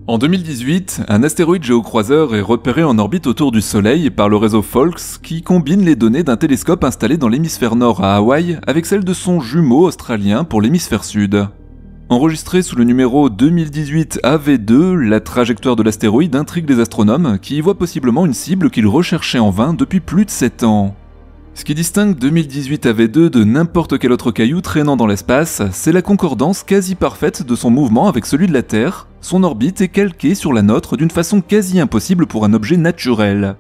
En 2018, un astéroïde géocroiseur est repéré en orbite autour du Soleil par le réseau FOLX qui combine les données d'un télescope installé dans l'hémisphère nord à Hawaï avec celles de son jumeau australien pour l'hémisphère sud. Enregistré sous le numéro 2018 AV2, la trajectoire de l'astéroïde intrigue les astronomes qui y voient possiblement une cible qu'ils recherchaient en vain depuis plus de 7 ans. Ce qui distingue 2018 AV2 de n'importe quel autre caillou traînant dans l'espace, c'est la concordance quasi parfaite de son mouvement avec celui de la Terre. Son orbite est calquée sur la nôtre d'une façon quasi impossible pour un objet naturel.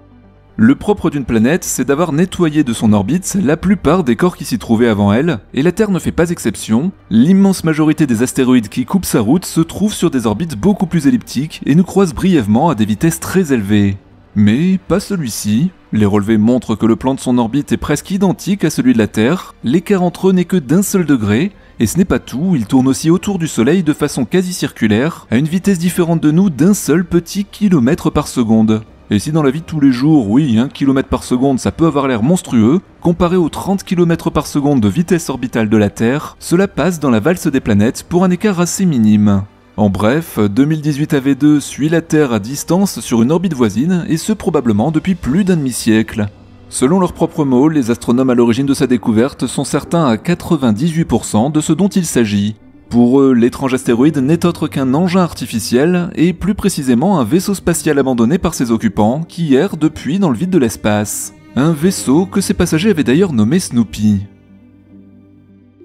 Le propre d'une planète, c'est d'avoir nettoyé de son orbite la plupart des corps qui s'y trouvaient avant elle, et la Terre ne fait pas exception. L'immense majorité des astéroïdes qui coupent sa route se trouvent sur des orbites beaucoup plus elliptiques et nous croisent brièvement à des vitesses très élevées. Mais pas celui-ci. Les relevés montrent que le plan de son orbite est presque identique à celui de la Terre, l'écart entre eux n'est que d'un seul degré, et ce n'est pas tout, il tourne aussi autour du Soleil de façon quasi circulaire, à une vitesse différente de nous d'un seul petit kilomètre par seconde. Et si dans la vie de tous les jours, oui, 1 km par seconde ça peut avoir l'air monstrueux, comparé aux 30 km par seconde de vitesse orbitale de la Terre, cela passe dans la valse des planètes pour un écart assez minime. En bref, 2018 AV2 suit la Terre à distance sur une orbite voisine, et ce probablement depuis plus d'un demi-siècle. Selon leurs propres mots, les astronomes à l'origine de sa découverte sont certains à 98% de ce dont il s'agit. Pour eux, l'étrange astéroïde n'est autre qu'un engin artificiel, et plus précisément un vaisseau spatial abandonné par ses occupants, qui erre depuis dans le vide de l'espace. Un vaisseau que ses passagers avaient d'ailleurs nommé Snoopy.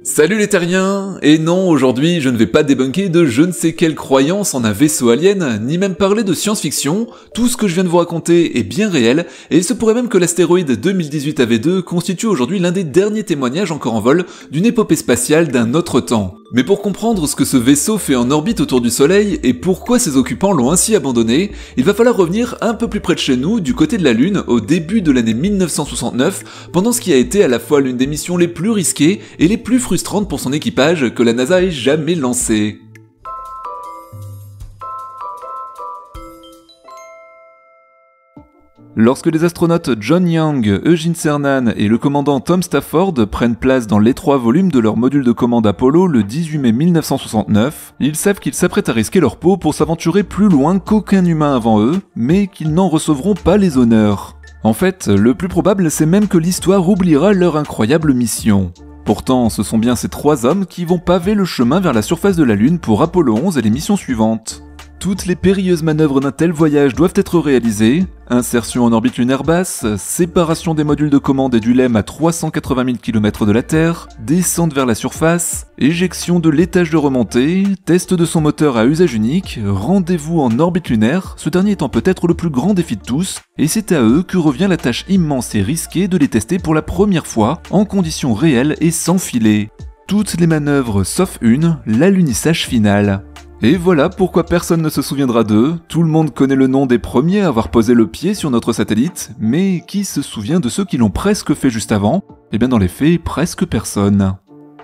Salut les terriens! Et non, aujourd'hui je ne vais pas débunker de je ne sais quelle croyance en un vaisseau alien, ni même parler de science-fiction, tout ce que je viens de vous raconter est bien réel, et il se pourrait même que l'astéroïde 2018 AV2 constitue aujourd'hui l'un des derniers témoignages encore en vol d'une épopée spatiale d'un autre temps. Mais pour comprendre ce que ce vaisseau fait en orbite autour du Soleil et pourquoi ses occupants l'ont ainsi abandonné, il va falloir revenir un peu plus près de chez nous, du côté de la Lune, au début de l'année 1969, pendant ce qui a été à la fois l'une des missions les plus risquées et les plus frustrantes pour son équipage que la NASA ait jamais lancée. Lorsque les astronautes John Young, Eugene Cernan et le commandant Tom Stafford prennent place dans l'étroit volume de leur module de commande Apollo le 18 mai 1969, ils savent qu'ils s'apprêtent à risquer leur peau pour s'aventurer plus loin qu'aucun humain avant eux, mais qu'ils n'en recevront pas les honneurs. En fait, le plus probable c'est même que l'histoire oubliera leur incroyable mission. Pourtant, ce sont bien ces 3 hommes qui vont paver le chemin vers la surface de la Lune pour Apollo 11 et les missions suivantes. Toutes les périlleuses manœuvres d'un tel voyage doivent être réalisées, insertion en orbite lunaire basse, séparation des modules de commande et du LEM à 380 000 km de la Terre, descente vers la surface, éjection de l'étage de remontée, test de son moteur à usage unique, rendez-vous en orbite lunaire, ce dernier étant peut-être le plus grand défi de tous, et c'est à eux que revient la tâche immense et risquée de les tester pour la première fois, en conditions réelles et sans filet. Toutes les manœuvres sauf une, l'alunissage final. Et voilà pourquoi personne ne se souviendra d'eux, tout le monde connaît le nom des premiers à avoir posé le pied sur notre satellite, mais qui se souvient de ceux qui l'ont presque fait juste avant? Eh bien dans les faits, presque personne.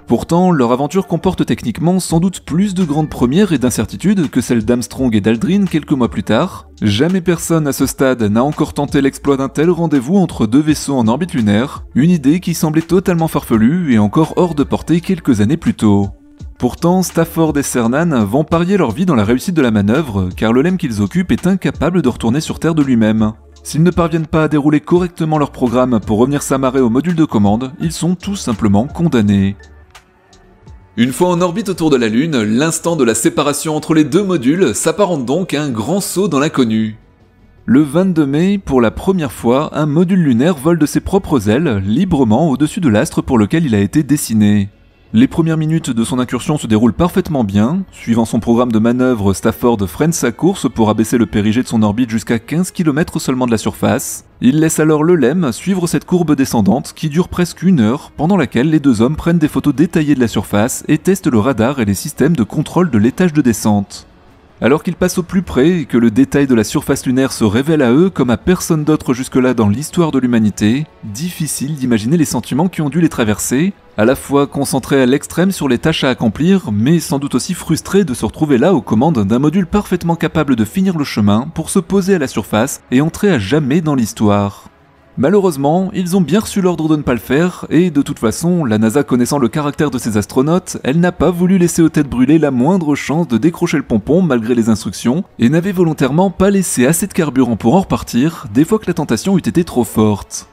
Pourtant, leur aventure comporte techniquement sans doute plus de grandes premières et d'incertitudes que celles d'Armstrong et d'Aldrin quelques mois plus tard. Jamais personne à ce stade n'a encore tenté l'exploit d'un tel rendez-vous entre 2 vaisseaux en orbite lunaire, une idée qui semblait totalement farfelue et encore hors de portée quelques années plus tôt. Pourtant, Stafford et Cernan vont parier leur vie dans la réussite de la manœuvre, car le LEM qu'ils occupent est incapable de retourner sur Terre de lui-même. S'ils ne parviennent pas à dérouler correctement leur programme pour revenir s'amarrer au module de commande, ils sont tout simplement condamnés. Une fois en orbite autour de la Lune, l'instant de la séparation entre les 2 modules s'apparente donc à un grand saut dans l'inconnu. Le 22 mai, pour la première fois, un module lunaire vole de ses propres ailes, librement au-dessus de l'astre pour lequel il a été dessiné. Les premières minutes de son incursion se déroulent parfaitement bien. Suivant son programme de manœuvre, Stafford freine sa course pour abaisser le périgée de son orbite jusqu'à 15 km seulement de la surface. Il laisse alors le LEM suivre cette courbe descendante qui dure presque 1 heure, pendant laquelle les 2 hommes prennent des photos détaillées de la surface et testent le radar et les systèmes de contrôle de l'étage de descente. Alors qu'ils passent au plus près et que le détail de la surface lunaire se révèle à eux comme à personne d'autre jusque-là dans l'histoire de l'humanité, difficile d'imaginer les sentiments qui ont dû les traverser, à la fois concentrés à l'extrême sur les tâches à accomplir, mais sans doute aussi frustrés de se retrouver là aux commandes d'un module parfaitement capable de finir le chemin pour se poser à la surface et entrer à jamais dans l'histoire. Malheureusement, ils ont bien reçu l'ordre de ne pas le faire, et de toute façon, la NASA connaissant le caractère de ses astronautes, elle n'a pas voulu laisser aux têtes brûlées la moindre chance de décrocher le pompon malgré les instructions, et n'avait volontairement pas laissé assez de carburant pour en repartir, des fois que la tentation eût été trop forte.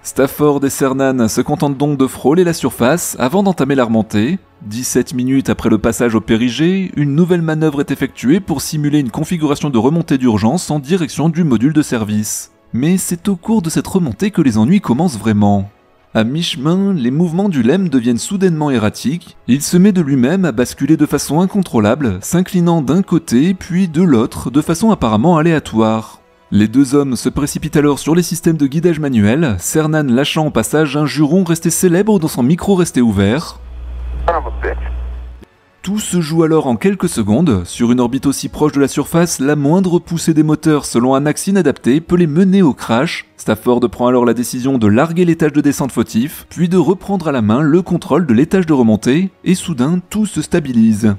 Stafford et Cernan se contentent donc de frôler la surface avant d'entamer la remontée. 17 minutes après le passage au périgée, une nouvelle manœuvre est effectuée pour simuler une configuration de remontée d'urgence en direction du module de service. Mais c'est au cours de cette remontée que les ennuis commencent vraiment. À mi-chemin, les mouvements du LEM deviennent soudainement erratiques, il se met de lui-même à basculer de façon incontrôlable, s'inclinant d'un côté puis de l'autre de façon apparemment aléatoire. Les deux hommes se précipitent alors sur les systèmes de guidage manuel, Cernan lâchant au passage un juron resté célèbre dont son micro restait ouvert. Tout se joue alors en quelques secondes. Sur une orbite aussi proche de la surface, la moindre poussée des moteurs selon un axe inadapté peut les mener au crash. Stafford prend alors la décision de larguer l'étage de descente fautif, puis de reprendre à la main le contrôle de l'étage de remontée, et soudain tout se stabilise.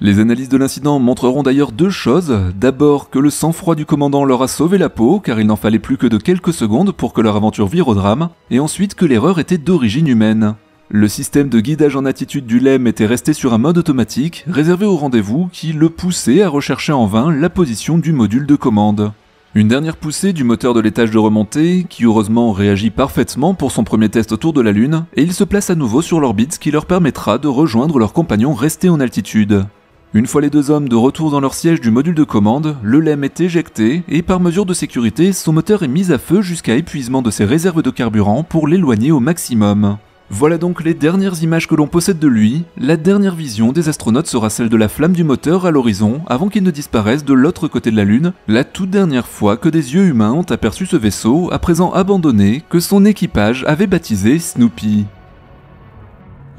Les analyses de l'incident montreront d'ailleurs deux choses. D'abord que le sang-froid du commandant leur a sauvé la peau, car il n'en fallait plus que de quelques secondes pour que leur aventure vire au drame, et ensuite que l'erreur était d'origine humaine. Le système de guidage en attitude du LEM était resté sur un mode automatique, réservé au rendez-vous, qui le poussait à rechercher en vain la position du module de commande. Une dernière poussée du moteur de l'étage de remontée, qui heureusement réagit parfaitement pour son premier test autour de la Lune, et ils se placent à nouveau sur l'orbite, ce qui leur permettra de rejoindre leurs compagnons restés en altitude. Une fois les deux hommes de retour dans leur siège du module de commande, le LEM est éjecté, et par mesure de sécurité, son moteur est mis à feu jusqu'à épuisement de ses réserves de carburant pour l'éloigner au maximum. Voilà donc les dernières images que l'on possède de lui. La dernière vision des astronautes sera celle de la flamme du moteur à l'horizon avant qu'il ne disparaisse de l'autre côté de la Lune, la toute dernière fois que des yeux humains ont aperçu ce vaisseau, à présent abandonné, que son équipage avait baptisé Snoopy.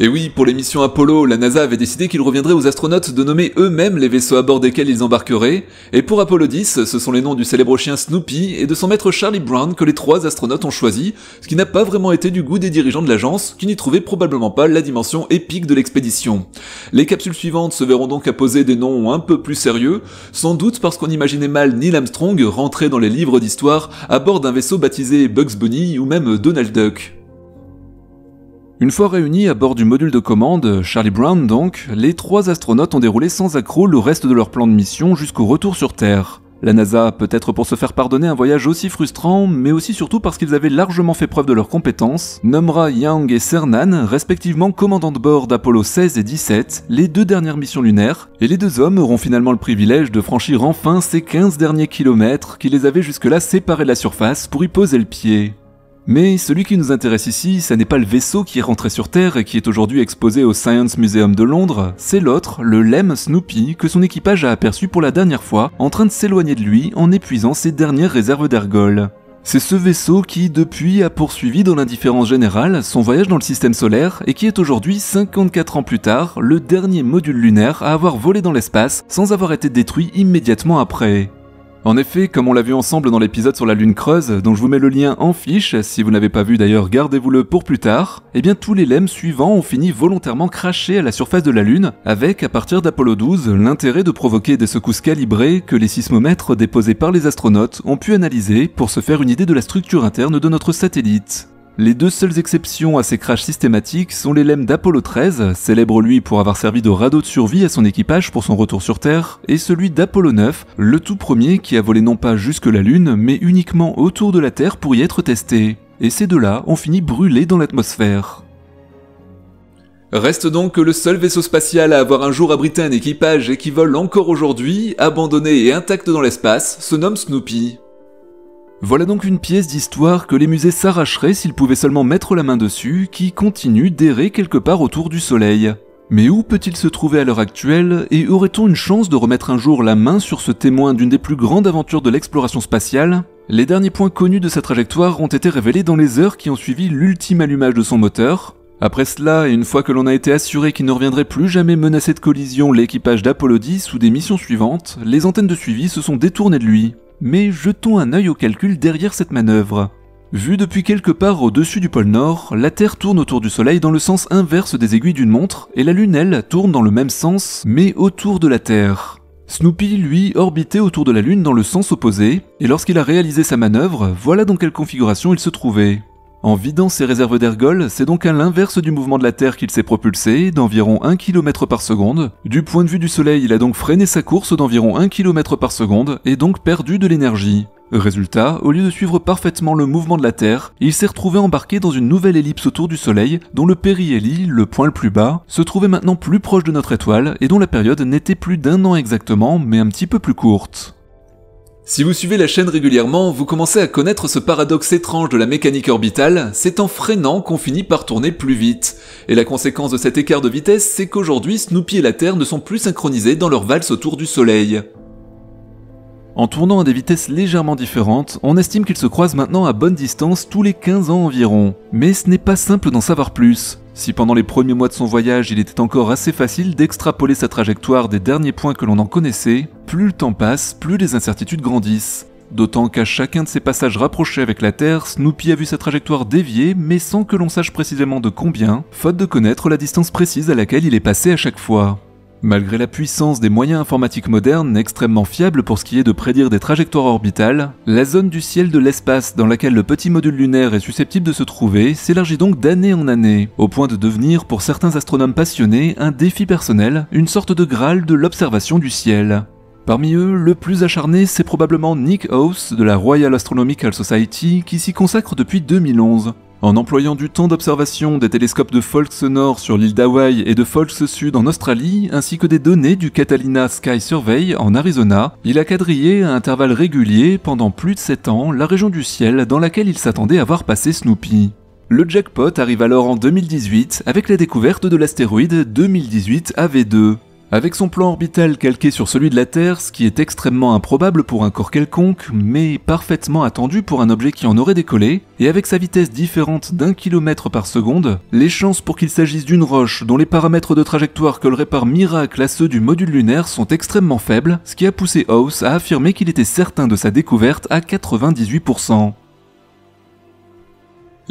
Et oui, pour les missions Apollo, la NASA avait décidé qu'il reviendrait aux astronautes de nommer eux-mêmes les vaisseaux à bord desquels ils embarqueraient, et pour Apollo 10, ce sont les noms du célèbre chien Snoopy et de son maître Charlie Brown que les trois astronautes ont choisi, ce qui n'a pas vraiment été du goût des dirigeants de l'agence, qui n'y trouvaient probablement pas la dimension épique de l'expédition. Les capsules suivantes se verront donc apposer des noms un peu plus sérieux, sans doute parce qu'on imaginait mal Neil Armstrong rentrer dans les livres d'histoire à bord d'un vaisseau baptisé Bugs Bunny ou même Donald Duck. Une fois réunis à bord du module de commande, Charlie Brown donc, les trois astronautes ont déroulé sans accroc le reste de leur plan de mission jusqu'au retour sur Terre. La NASA, peut-être pour se faire pardonner un voyage aussi frustrant, mais aussi surtout parce qu'ils avaient largement fait preuve de leurs compétences, nommera Young et Cernan, respectivement commandants de bord d'Apollo 16 et 17, les deux dernières missions lunaires, et les deux hommes auront finalement le privilège de franchir enfin ces 15 derniers kilomètres qui les avaient jusque-là séparés de la surface pour y poser le pied. Mais celui qui nous intéresse ici, ça n'est pas le vaisseau qui est rentré sur Terre et qui est aujourd'hui exposé au Science Museum de Londres, c'est l'autre, le LEM Snoopy, que son équipage a aperçu pour la dernière fois, en train de s'éloigner de lui en épuisant ses dernières réserves d'ergols. C'est ce vaisseau qui, depuis, a poursuivi dans l'indifférence générale son voyage dans le système solaire et qui est aujourd'hui, 54 ans plus tard, le dernier module lunaire à avoir volé dans l'espace sans avoir été détruit immédiatement après. En effet, comme on l'a vu ensemble dans l'épisode sur la Lune creuse, dont je vous mets le lien en fiche, si vous n'avez pas vu d'ailleurs gardez-vous-le pour plus tard, eh bien tous les LEM suivants ont fini volontairement crashés à la surface de la Lune, avec, à partir d'Apollo 12, l'intérêt de provoquer des secousses calibrées que les sismomètres déposés par les astronautes ont pu analyser pour se faire une idée de la structure interne de notre satellite. Les deux seules exceptions à ces crashs systématiques sont les LEM d'Apollo 13, célèbre lui pour avoir servi de radeau de survie à son équipage pour son retour sur Terre, et celui d'Apollo 9, le tout premier qui a volé non pas jusque la Lune, mais uniquement autour de la Terre pour y être testé. Et ces deux-là ont fini brûlés dans l'atmosphère. Reste donc que le seul vaisseau spatial à avoir un jour abrité un équipage et qui vole encore aujourd'hui, abandonné et intact dans l'espace, se nomme Snoopy. Voilà donc une pièce d'histoire que les musées s'arracheraient s'ils pouvaient seulement mettre la main dessus, qui continue d'errer quelque part autour du Soleil. Mais où peut-il se trouver à l'heure actuelle, et aurait-on une chance de remettre un jour la main sur ce témoin d'une des plus grandes aventures de l'exploration spatiale ? Les derniers points connus de sa trajectoire ont été révélés dans les heures qui ont suivi l'ultime allumage de son moteur. Après cela, et une fois que l'on a été assuré qu'il ne reviendrait plus jamais menacer de collision l'équipage d'Apollo 10 ou des missions suivantes, les antennes de suivi se sont détournées de lui. Mais jetons un œil au calcul derrière cette manœuvre. Vu depuis quelque part au-dessus du pôle Nord, la Terre tourne autour du Soleil dans le sens inverse des aiguilles d'une montre, et la Lune, elle, tourne dans le même sens, mais autour de la Terre. Snoopy, lui, orbitait autour de la Lune dans le sens opposé, et lorsqu'il a réalisé sa manœuvre, voilà dans quelle configuration il se trouvait. En vidant ses réserves d'ergols, c'est donc à l'inverse du mouvement de la Terre qu'il s'est propulsé, d'environ 1 km par seconde. Du point de vue du Soleil, il a donc freiné sa course d'environ 1 km par seconde, et donc perdu de l'énergie. Résultat, au lieu de suivre parfaitement le mouvement de la Terre, il s'est retrouvé embarqué dans une nouvelle ellipse autour du Soleil, dont le périhélie, le point le plus bas, se trouvait maintenant plus proche de notre étoile, et dont la période n'était plus d'1 an exactement, mais un petit peu plus courte. Si vous suivez la chaîne régulièrement, vous commencez à connaître ce paradoxe étrange de la mécanique orbitale, c'est en freinant qu'on finit par tourner plus vite. Et la conséquence de cet écart de vitesse, c'est qu'aujourd'hui Snoopy et la Terre ne sont plus synchronisés dans leur valse autour du Soleil. En tournant à des vitesses légèrement différentes, on estime qu'ils se croisent maintenant à bonne distance tous les 15 ans environ. Mais ce n'est pas simple d'en savoir plus. Si pendant les premiers mois de son voyage il était encore assez facile d'extrapoler sa trajectoire des derniers points que l'on en connaissait, plus le temps passe, plus les incertitudes grandissent. D'autant qu'à chacun de ses passages rapprochés avec la Terre, Snoopy a vu sa trajectoire dévier, mais sans que l'on sache précisément de combien, faute de connaître la distance précise à laquelle il est passé à chaque fois. Malgré la puissance des moyens informatiques modernes, extrêmement fiables pour ce qui est de prédire des trajectoires orbitales, la zone du ciel de l'espace dans laquelle le petit module lunaire est susceptible de se trouver s'élargit donc d'année en année, au point de devenir pour certains astronomes passionnés un défi personnel, une sorte de graal de l'observation du ciel. Parmi eux, le plus acharné, c'est probablement Nick House de la Royal Astronomical Society qui s'y consacre depuis 2011. En employant du temps d'observation des télescopes de Folks Nord sur l'île d'Hawaï et de Folks Sud en Australie, ainsi que des données du Catalina Sky Survey en Arizona, il a quadrillé à intervalles réguliers pendant plus de 7 ans la région du ciel dans laquelle il s'attendait à voir passer Snoopy. Le jackpot arrive alors en 2018 avec la découverte de l'astéroïde 2018 AV2. Avec son plan orbital calqué sur celui de la Terre, ce qui est extrêmement improbable pour un corps quelconque, mais parfaitement attendu pour un objet qui en aurait décollé, et avec sa vitesse différente d'1 km par seconde, les chances pour qu'il s'agisse d'une roche dont les paramètres de trajectoire colleraient par miracle à ceux du module lunaire sont extrêmement faibles, ce qui a poussé House à affirmer qu'il était certain de sa découverte à 98%.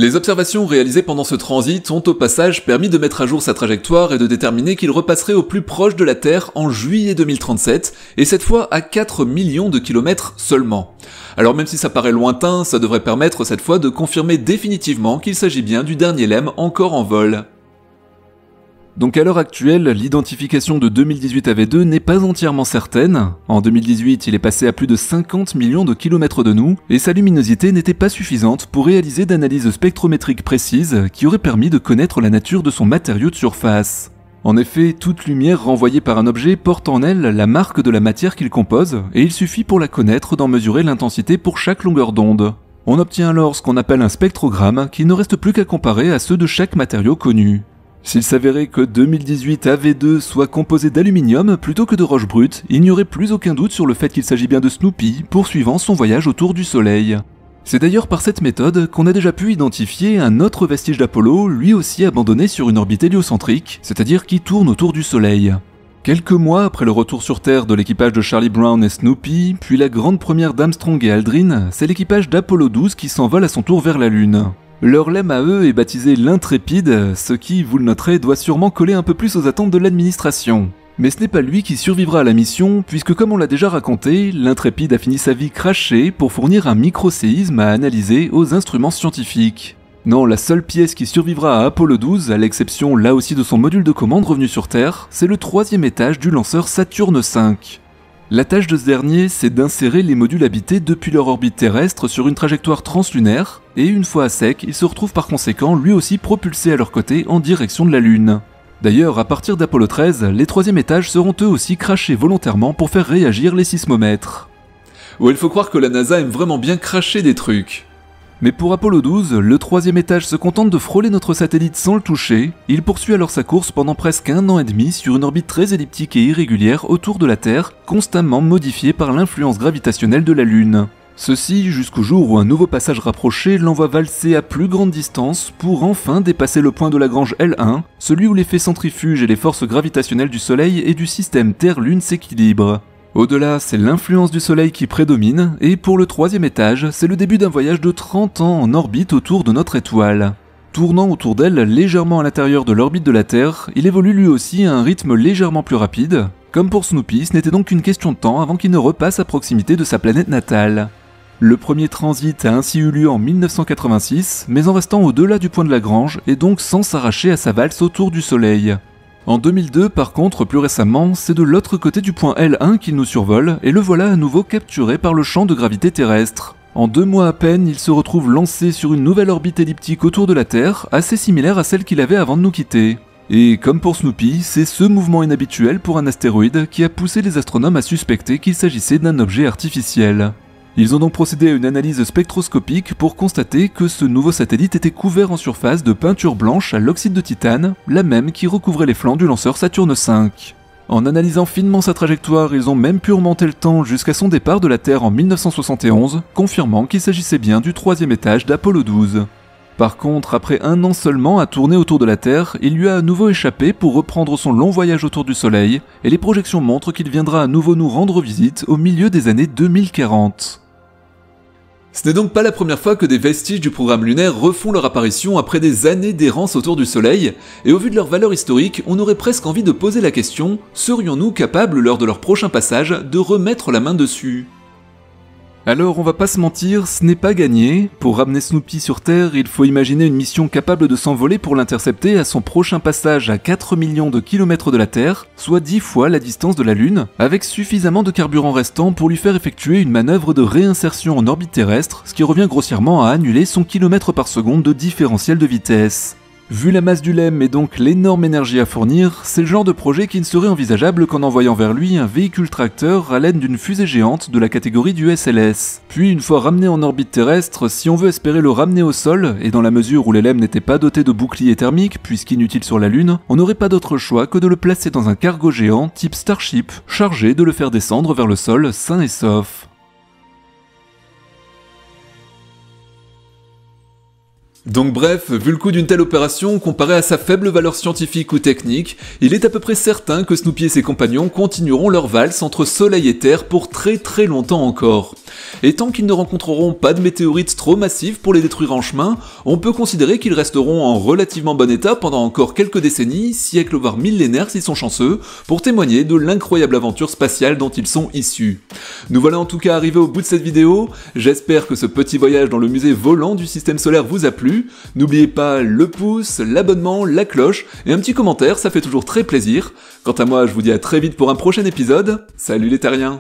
Les observations réalisées pendant ce transit ont au passage permis de mettre à jour sa trajectoire et de déterminer qu'il repasserait au plus proche de la Terre en juillet 2037, et cette fois à 4 millions de kilomètres seulement. Alors même si ça paraît lointain, ça devrait permettre cette fois de confirmer définitivement qu'il s'agit bien du dernier LEM encore en vol. Donc à l'heure actuelle, l'identification de 2018 AV2 n'est pas entièrement certaine. En 2018, il est passé à plus de 50 millions de kilomètres de nous, et sa luminosité n'était pas suffisante pour réaliser d'analyses spectrométriques précises qui auraient permis de connaître la nature de son matériau de surface. En effet, toute lumière renvoyée par un objet porte en elle la marque de la matière qu'il compose, et il suffit pour la connaître d'en mesurer l'intensité pour chaque longueur d'onde. On obtient alors ce qu'on appelle un spectrogramme qui ne reste plus qu'à comparer à ceux de chaque matériau connu. S'il s'avérait que 2018 AV2 soit composé d'aluminium plutôt que de roche brute, il n'y aurait plus aucun doute sur le fait qu'il s'agit bien de Snoopy poursuivant son voyage autour du Soleil. C'est d'ailleurs par cette méthode qu'on a déjà pu identifier un autre vestige d'Apollo, lui aussi abandonné sur une orbite héliocentrique, c'est-à-dire qui tourne autour du Soleil. Quelques mois après le retour sur Terre de l'équipage de Charlie Brown et Snoopy, puis la grande première d'Armstrong et Aldrin, c'est l'équipage d'Apollo 12 qui s'envole à son tour vers la Lune. Leur lemme à eux est baptisé l'Intrépide, ce qui, vous le noterez, doit sûrement coller un peu plus aux attentes de l'administration. Mais ce n'est pas lui qui survivra à la mission, puisque comme on l'a déjà raconté, l'Intrépide a fini sa vie crashée pour fournir un microséisme à analyser aux instruments scientifiques. Non, la seule pièce qui survivra à Apollo 12, à l'exception là aussi de son module de commande revenu sur Terre, c'est le 3e étage du lanceur Saturne V. La tâche de ce dernier, c'est d'insérer les modules habités depuis leur orbite terrestre sur une trajectoire translunaire, et une fois à sec, il se retrouve par conséquent lui aussi propulsé à leur côté en direction de la Lune. D'ailleurs, à partir d'Apollo 13, les 3e étages seront eux aussi crashés volontairement pour faire réagir les sismomètres. Ouais, il faut croire que la NASA aime vraiment bien cracher des trucs. Mais pour Apollo 12, le 3e étage se contente de frôler notre satellite sans le toucher. Il poursuit alors sa course pendant presque 1 an et demi sur une orbite très elliptique et irrégulière autour de la Terre, constamment modifiée par l'influence gravitationnelle de la Lune. Ceci jusqu'au jour où un nouveau passage rapproché l'envoie valser à plus grande distance pour enfin dépasser le point de Lagrange L1, celui où l'effet centrifuge et les forces gravitationnelles du Soleil et du système Terre-Lune s'équilibrent. Au-delà, c'est l'influence du Soleil qui prédomine, et pour le 3e étage, c'est le début d'un voyage de 30 ans en orbite autour de notre étoile. Tournant autour d'elle légèrement à l'intérieur de l'orbite de la Terre, il évolue lui aussi à un rythme légèrement plus rapide, Comme pour Snoopy, ce n'était donc qu'une question de temps avant qu'il ne repasse à proximité de sa planète natale. Le premier transit a ainsi eu lieu en 1986, mais en restant au-delà du point de Lagrange et donc sans s'arracher à sa valse autour du Soleil. En 2002, par contre, plus récemment, c'est de l'autre côté du point L1 qu'il nous survole, et le voilà à nouveau capturé par le champ de gravité terrestre. En 2 mois à peine, il se retrouve lancé sur une nouvelle orbite elliptique autour de la Terre, assez similaire à celle qu'il avait avant de nous quitter. Et comme pour Snoopy, c'est ce mouvement inhabituel pour un astéroïde qui a poussé les astronomes à suspecter qu'il s'agissait d'un objet artificiel. Ils ont donc procédé à une analyse spectroscopique pour constater que ce nouveau satellite était couvert en surface de peinture blanche à l'oxyde de titane, la même qui recouvrait les flancs du lanceur Saturne V. En analysant finement sa trajectoire, ils ont même pu remonter le temps jusqu'à son départ de la Terre en 1971, confirmant qu'il s'agissait bien du 3e étage d'Apollo 12. Par contre, après 1 an seulement à tourner autour de la Terre, il lui a à nouveau échappé pour reprendre son long voyage autour du Soleil, et les projections montrent qu'il viendra à nouveau nous rendre visite au milieu des années 2040. Ce n'est donc pas la première fois que des vestiges du programme lunaire refont leur apparition après des années d'errance autour du Soleil, et au vu de leur valeur historique, on aurait presque envie de poser la question, serions-nous capables lors de leur prochain passage de remettre la main dessus ? Alors on va pas se mentir, ce n'est pas gagné. Pour ramener Snoopy sur Terre, il faut imaginer une mission capable de s'envoler pour l'intercepter à son prochain passage à 4 millions de kilomètres de la Terre, soit 10 fois la distance de la Lune, avec suffisamment de carburant restant pour lui faire effectuer une manœuvre de réinsertion en orbite terrestre, ce qui revient grossièrement à annuler son kilomètre par seconde de différentiel de vitesse. Vu la masse du LEM et donc l'énorme énergie à fournir, c'est le genre de projet qui ne serait envisageable qu'en envoyant vers lui un véhicule tracteur à l'aide d'une fusée géante de la catégorie du SLS. Puis une fois ramené en orbite terrestre, si on veut espérer le ramener au sol, et dans la mesure où les LEM n'étaient pas dotés de boucliers thermiques puisqu'inutiles sur la Lune, on n'aurait pas d'autre choix que de le placer dans un cargo géant type Starship, chargé de le faire descendre vers le sol sain et sauf. Donc bref, vu le coût d'une telle opération, comparé à sa faible valeur scientifique ou technique, il est à peu près certain que Snoopy et ses compagnons continueront leur valse entre Soleil et Terre pour très longtemps encore. Et tant qu'ils ne rencontreront pas de météorites trop massives pour les détruire en chemin, on peut considérer qu'ils resteront en relativement bon état pendant encore quelques décennies, siècles voire millénaires s'ils sont chanceux, pour témoigner de l'incroyable aventure spatiale dont ils sont issus. Nous voilà en tout cas arrivés au bout de cette vidéo, j'espère que ce petit voyage dans le musée volant du système solaire vous a plu. N'oubliez pas le pouce, l'abonnement, la cloche et un petit commentaire, ça fait toujours très plaisir. Quant à moi, je vous dis à très vite pour un prochain épisode. Salut les terriens!